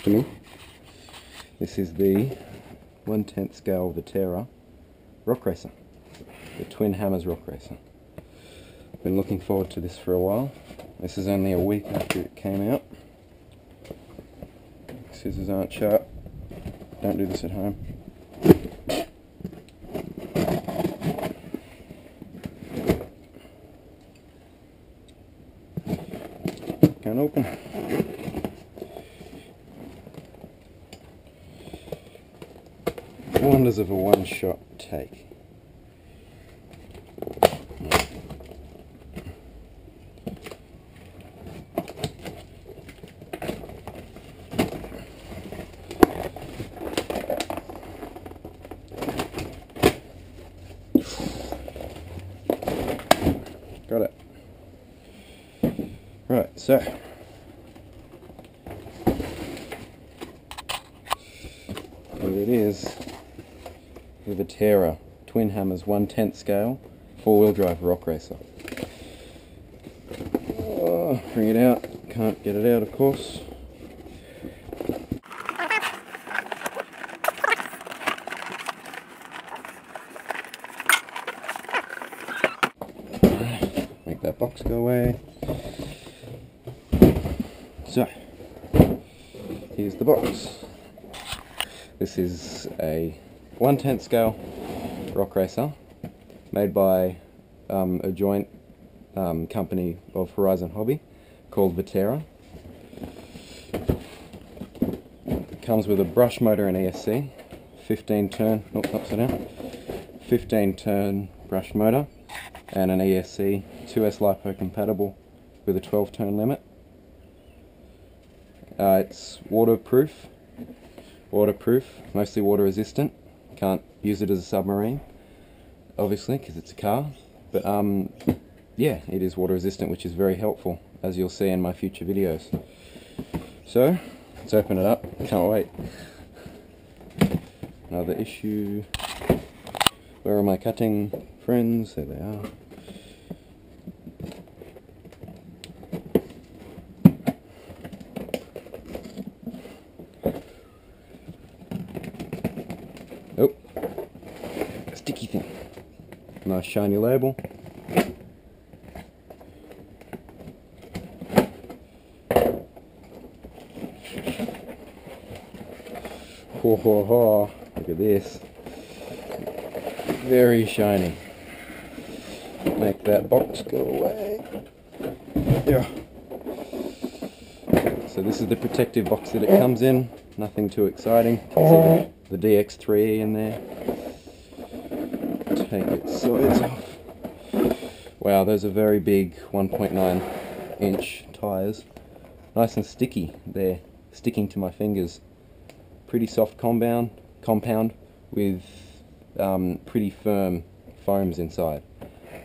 to me. This is the 1/10 scale Vaterra rock racer, the Twin Hammers rock racer. Been looking forward to this for a while. This is only a week after it came out. Scissors aren't sharp. Don't do this at home. Can't open. Wonders of a one-shot take. Got it. Right, so here it is, the Vaterra Twin Hammers 1/10 scale 4-wheel drive rock racer. Oh, bring it out. Can't get it out, of course. Make that box go away. So, here's the box. This is a 1/10 scale rock racer made by a joint company of Horizon Hobby called Vaterra. It comes with a brush motor and ESC, 15 turn, oops, upside down, 15 turn brush motor and an ESC, 2S LiPo compatible with a 12 turn limit. It's waterproof, mostly water resistant. Can't use it as a submarine, obviously, because it's a car. But yeah, it is water resistant, which is very helpful, as you'll see in my future videos. So, let's open it up. Can't wait. Another issue. Where are my cutting friends? There they are. Oh, sticky thing. Nice shiny label. Ho ho ho, look at this. Very shiny. Make that box go away. Yeah. So this is the protective box that it comes in. Nothing too exciting. See the DX3 in there. Take its sides off. Wow, those are very big 1.9 inch tyres. Nice and sticky there, sticking to my fingers. Pretty soft compound with pretty firm foams inside.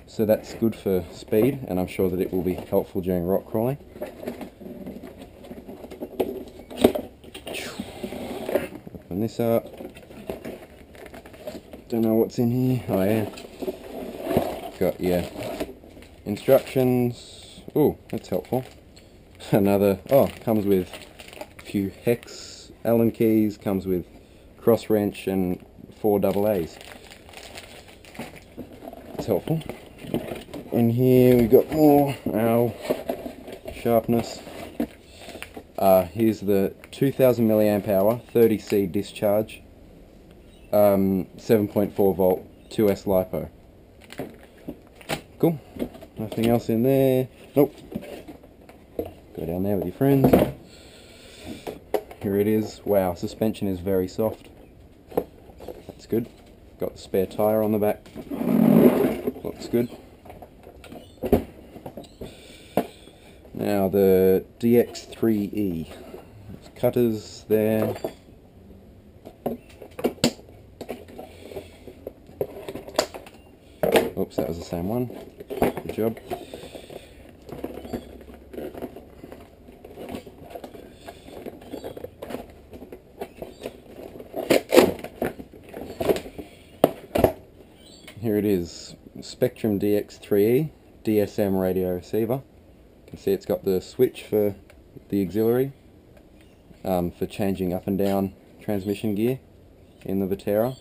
So that's good for speed, and I'm sure that it will be helpful during rock crawling. Open this up. Don't know what's in here. Oh yeah. Got instructions. Oh, that's helpful. Another, comes with a few hex Allen keys, comes with cross wrench and 4 AA's. It's helpful. In here we got more sharpness. Here's the 2000 milliamp hour 30C discharge, 7.4 volt 2S LiPo. Cool. Nothing else in there. Nope. Go down there with your friends. Here it is. Wow, suspension is very soft. That's good. Got the spare tyre on the back. Looks good. Now the DX3E. There's cutters there. Oops, that was the same one. Good job. Here it is, Spectrum DX3E DSM radio receiver. You can see it's got the switch for the auxiliary, for changing up and down transmission gear in the Vaterra.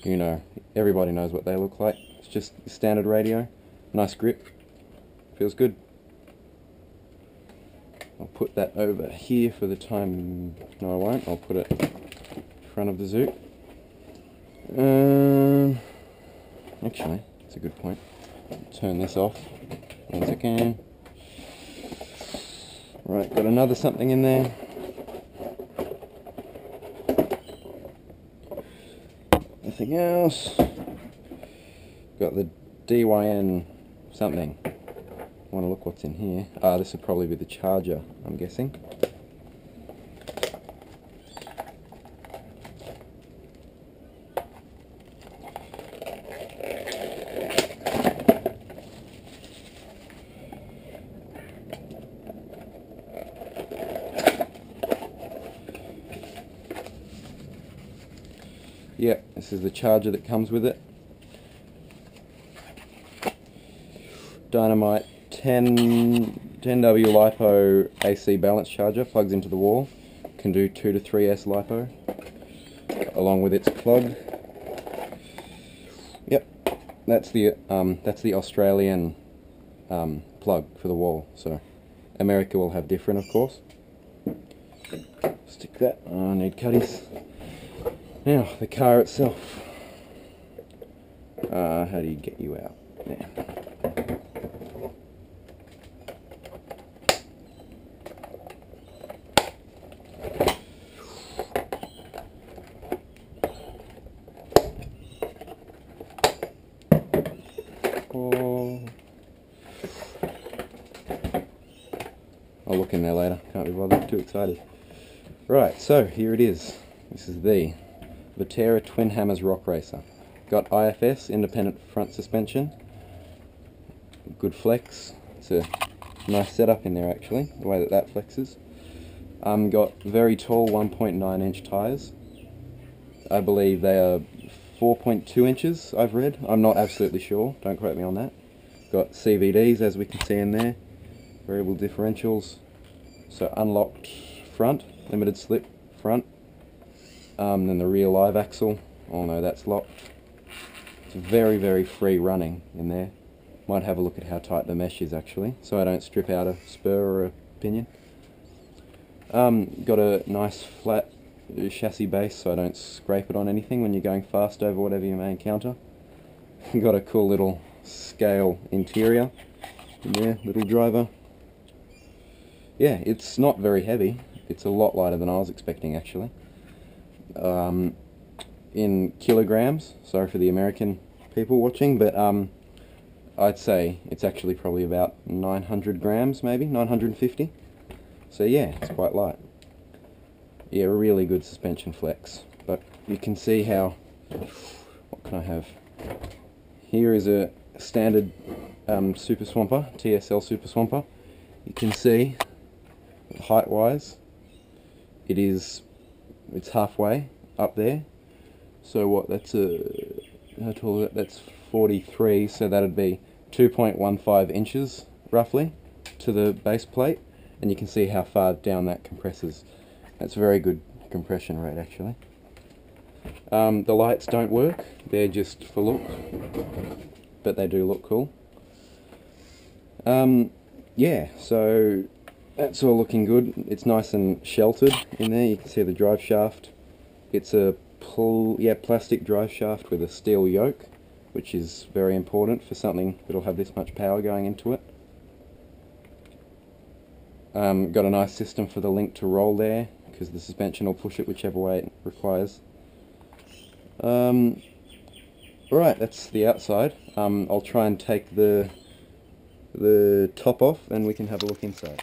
You know, everybody knows what they look like. It's just standard radio, nice grip, feels good. I'll put that over here for the time. No, I won't. I'll put it in front of the Zook. Actually, that's a good point. Turn this off. 1 second. Right, got another something in there. Nothing else. Got the DYN something. I want to look what's in here. This would probably be the charger, I'm guessing. Yeah, this is the charger that comes with it. Dynamite 10W LiPo AC balance charger, plugs into the wall. Can do 2 to 3S LiPo, along with its plug. Yep, that's the Australian plug for the wall. So America will have different, of course. Stick that. Oh, I need cutties. Now, the car itself. How do you get you out? There. Oh. I'll look in there later. Can't be bothered. Too excited. Right, so here it is. This is the Vaterra Twin Hammers Rock Racer. Got IFS, independent front suspension. Good flex. It's a nice setup in there actually, the way that flexes. Got very tall 1.9 inch tyres. I believe they are 4.2 inches, I've read. I'm not absolutely sure, don't quote me on that. Got CVDs, as we can see in there. Variable differentials. So unlocked front, limited slip front. Then the rear live axle. Oh no, that's locked. It's very, very free running in there. Might have a look at how tight the mesh is actually, so I don't strip out a spur or a pinion. Got a nice flat chassis base, so I don't scrape it on anything when you're going fast over whatever you may encounter. Got a cool little scale interior in there, little driver. Yeah, it's not very heavy. It's a lot lighter than I was expecting actually. In kilograms, sorry for the American people watching, but I'd say it's actually probably about 900 grams, maybe 950. So yeah, it's quite light. Yeah, really good suspension flex. But you can see how, what can I have? Here is a standard Super Swamper, TSL Super Swamper. You can see, height wise, it's halfway up there. So what, that's how tall is that? That's 43, so that'd be 2.15 inches roughly to the base plate, and you can see how far down that compresses. That's a very good compression rate actually. The lights don't work, they're just for look, but they do look cool. Yeah, so that's all looking good. It's nice and sheltered in there. You can see the drive shaft. It's a plastic drive shaft with a steel yoke, which is very important for something that'll have this much power going into it. Got a nice system for the link to roll there, because the suspension will push it whichever way it requires. Right, that's the outside. I'll try and take the top off and we can have a look inside.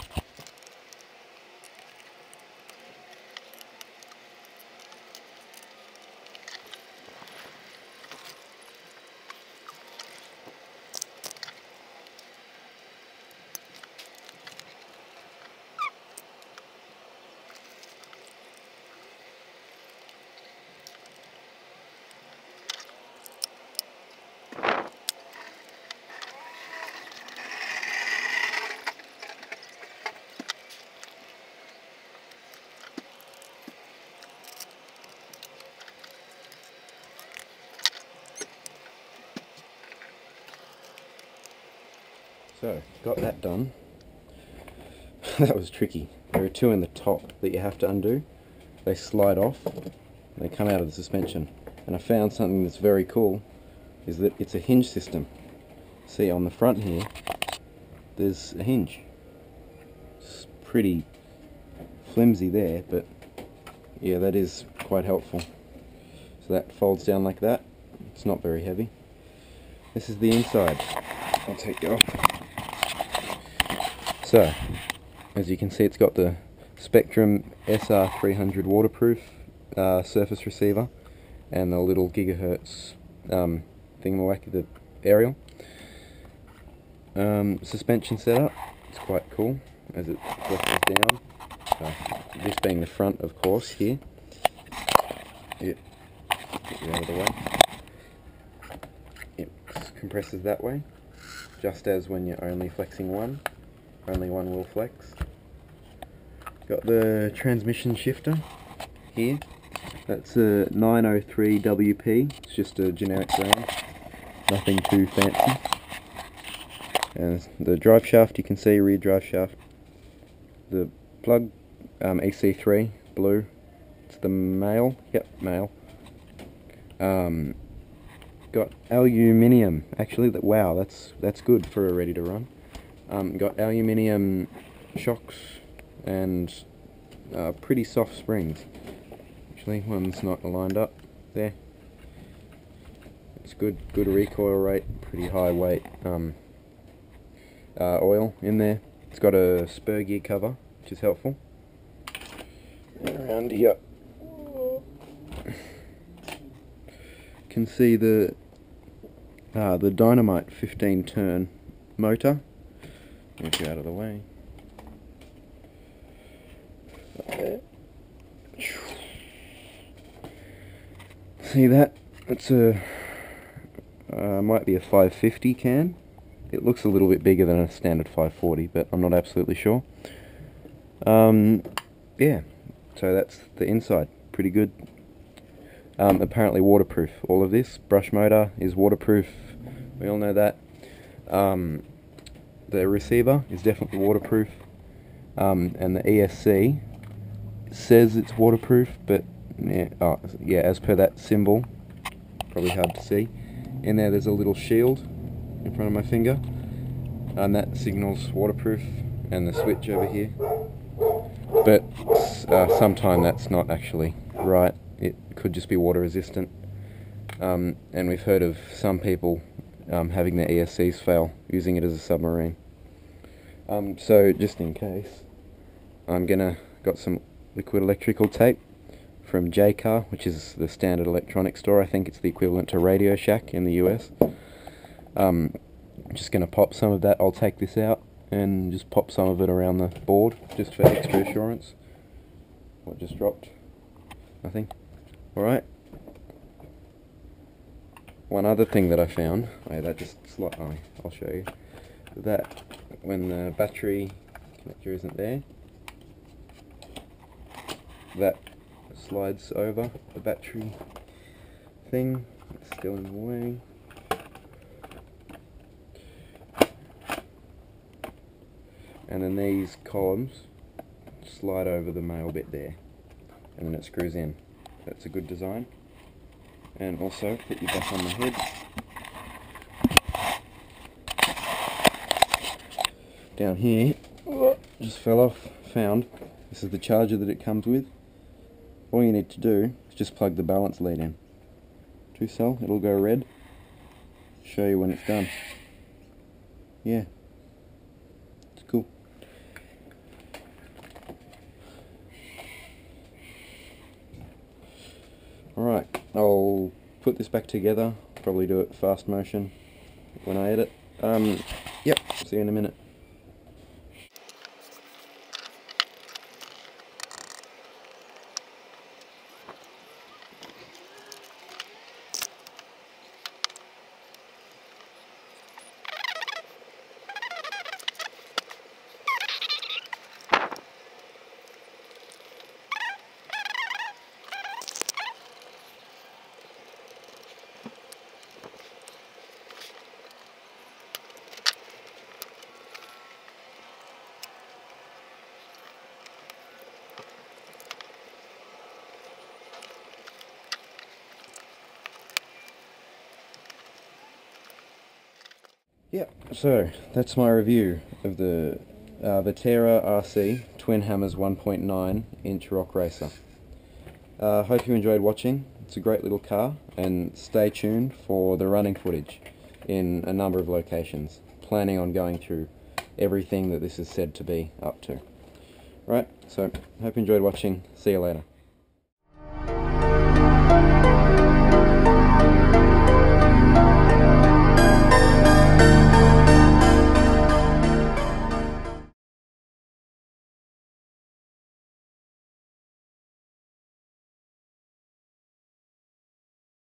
So, got that done. That was tricky. There are two in the top that you have to undo. They slide off, and they come out of the suspension. And I found something that's very cool, is that it's a hinge system. See, on the front here, there's a hinge. It's pretty flimsy there, but yeah, that is quite helpful. So that folds down like that. It's not very heavy. This is the inside. I'll take it off. So, as you can see, it's got the Spectrum SR300 waterproof surface receiver and the little gigahertz thingamawhack, the aerial. Suspension setup, it's quite cool as it flexes down. This being the front, of course, here. It get out of the way. It compresses that way, just as when you're only flexing one. Only one will flex. Got the transmission shifter here. That's a 903 WP. It's just a generic brand. Nothing too fancy. And the drive shaft, you can see, rear drive shaft. The plug, EC3, blue. It's the male. Yep, male. Got aluminium. Actually, wow, that's good for a ready to run. Got aluminium shocks and pretty soft springs. Actually, one's not lined up there. It's good recoil rate, pretty high weight oil in there. It's got a spur gear cover, which is helpful. And around here, can see the Dynamite 15 turn motor. Move you out of the way. There. See that? It's a might be a 550 can. It looks a little bit bigger than a standard 540, but I'm not absolutely sure. Yeah, so that's the inside. Pretty good. Apparently waterproof. All of this brush motor is waterproof. We all know that. The receiver is definitely waterproof, and the ESC says it's waterproof, but yeah, as per that symbol, probably hard to see. In there's a little shield in front of my finger, and that signals waterproof, and the switch over here. But sometime that's not actually right. It could just be water resistant, and we've heard of some people having their ESCs fail using it as a submarine. So just in case, got some liquid electrical tape from JCar, which is the standard electronic store. I think it's the equivalent to Radio Shack in the US. I'm just gonna pop some of that. I'll take this out and just pop some of it around the board just for extra assurance. What just dropped? Nothing. Alright. One other thing that I found, I'll show you, that when the battery connector isn't there, that slides over the battery thing. It's still in the way. And then these columns slide over the male bit there, and then it screws in. That's a good design. And also, put you back on the head. Down here, just fell off, found. This is the charger that it comes with. All you need to do is just plug the balance lead in. 2-cell, it'll go red. Show you when it's done. Yeah, it's cool. Alright, I'll put this back together, probably do it fast motion when I edit. Yep, see you in a minute. Yep, so that's my review of the Vaterra RC Twin Hammers 1.9 inch rock racer. Hope you enjoyed watching. It's a great little car, and stay tuned for the running footage in a number of locations. Planning on going through everything that this is said to be up to. Right, so hope you enjoyed watching. See you later.